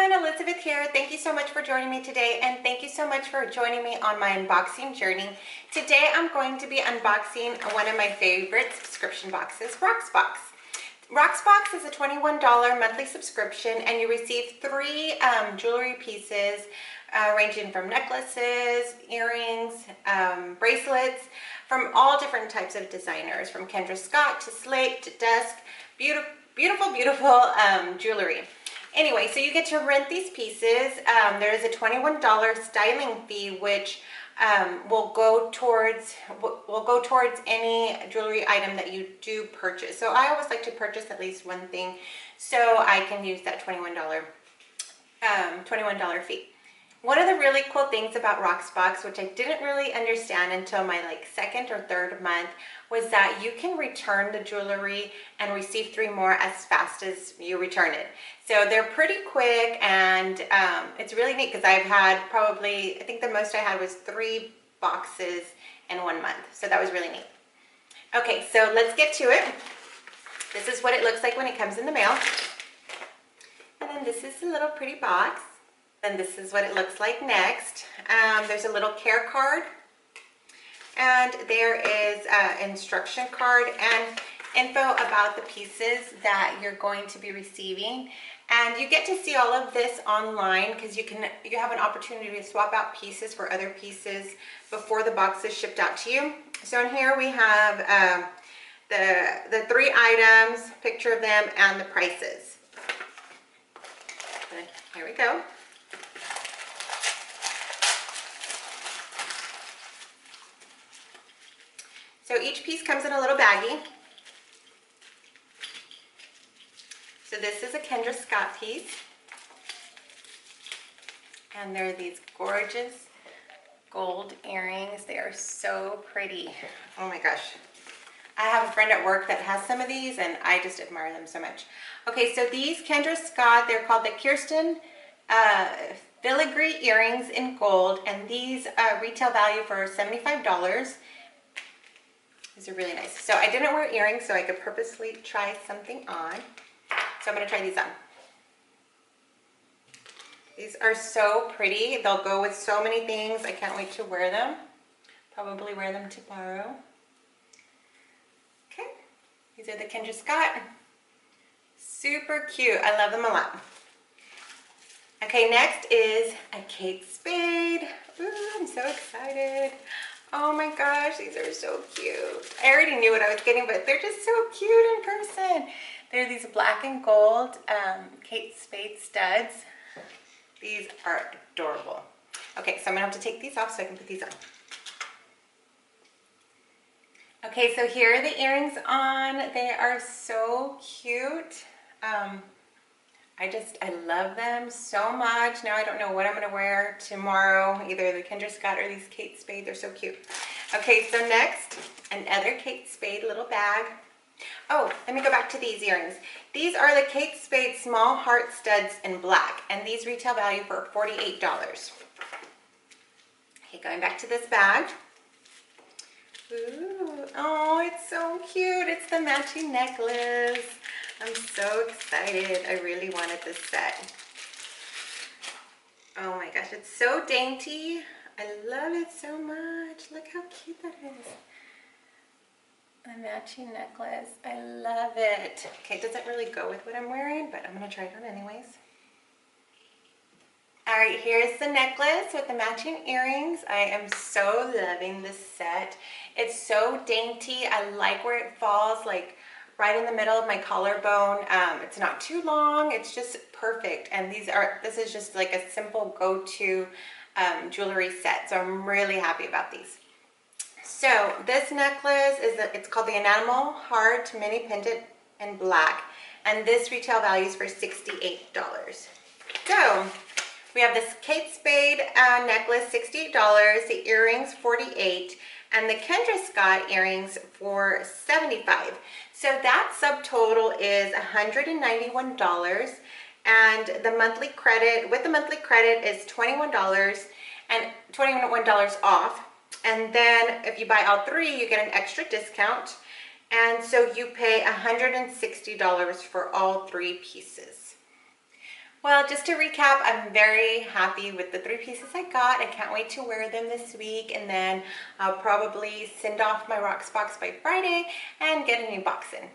everyone, Elizabeth here. Thank you so much for joining me today, and thank you so much for joining me on my unboxing journey. Today I'm going to be unboxing one of my favorite subscription boxes, Rocksbox. Rocksbox is a $21 monthly subscription, and you receive three jewelry pieces ranging from necklaces, earrings, bracelets, from all different types of designers, from Kendra Scott to Slate to Dusk. Beautiful jewelry. Anyway, so you get to rent these pieces. There is a $21 styling fee, which will go towards any jewelry item that you do purchase. So I always like to purchase at least one thing, so I can use that $21 fee. One of the really cool things about Rocksbox, which I didn't really understand until my second or third month, was that you can return the jewelry and receive three more as fast as you return it. So they're pretty quick, and it's really neat because I've had I think the most I had was 3 boxes in 1 month. So that was really neat. Okay, so let's get to it. This is what it looks like when it comes in the mail. And then this is the little pretty box. And this is what it looks like next. There's a little care card, and there is an instruction card and info about the pieces that you're going to be receiving. And you get to see all of this online because you have an opportunity to swap out pieces for other pieces before the box is shipped out to you. So in here we have the 3 items, picture of them, and the prices. Here we go. So each piece comes in a little baggie. So this is a Kendra Scott piece. And they're these gorgeous gold earrings. They are so pretty. Oh my gosh. I have a friend at work that has some of these, and I just admire them so much. Okay, so these Kendra Scott, they're called the Kirsten filigree earrings in gold, and these retail value for $75. These are really nice. So I didn't wear earrings, so I could purposely try something on. So I'm going to try these on. These are so pretty. They'll go with so many things. I can't wait to wear them. Probably wear them tomorrow. Okay. These are the Kendra Scott. Super cute. I love them a lot. Okay, next is a Kate Spade. Ooh, I'm so excited. Oh my gosh, these are so cute. I already knew what I was getting, but they're just so cute in person. They're these black and gold Kate Spade studs. These are adorable. Okay, so I'm gonna have to take these off so I can put these on. Okay, so here are the earrings on. They are so cute. I love them so much. Now I don't know what I'm gonna wear tomorrow, either the Kendra Scott or these Kate Spade. They're so cute. Okay, so next, another Kate Spade little bag. Oh, let me go back to these earrings. These are the Kate Spade small heart studs in black, and these retail value for $48. Okay, going back to this bag. Ooh, oh, it's so cute. It's the matching necklace. I'm so excited. I really wanted this set. Oh my gosh, it's so dainty. I love it so much. Look how cute that is. The matching necklace. I love it. Okay, it doesn't really go with what I'm wearing, but I'm going to try it on anyways. All right, here's the necklace with the matching earrings. I am so loving this set. It's so dainty. I like where it falls, right in the middle of my collarbone. It's not too long. It's just perfect. And this is just like a simple go-to jewelry set. So I'm really happy about these. So this necklace it's called the Enamel Heart Mini Pendant in black, and this retail value is for $68. So we have this Kate Spade necklace, $68, the earrings $48, and the Kendra Scott earrings for $75. So that subtotal is $191, and the monthly credit is $21 and $21 off. And then if you buy all 3, you get an extra discount. And so you pay $160 for all 3 pieces. Well, just to recap, I'm very happy with the 3 pieces I got. I can't wait to wear them this week, and then I'll probably send off my Rocksbox by Friday and get a new box in.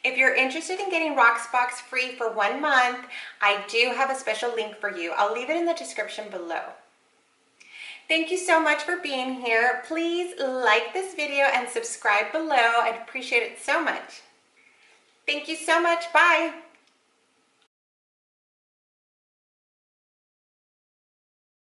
If you're interested in getting Rocksbox free for 1 month, I do have a special link for you. I'll leave it in the description below. Thank you so much for being here. Please like this video and subscribe below. I'd appreciate it so much. Thank you so much. Bye.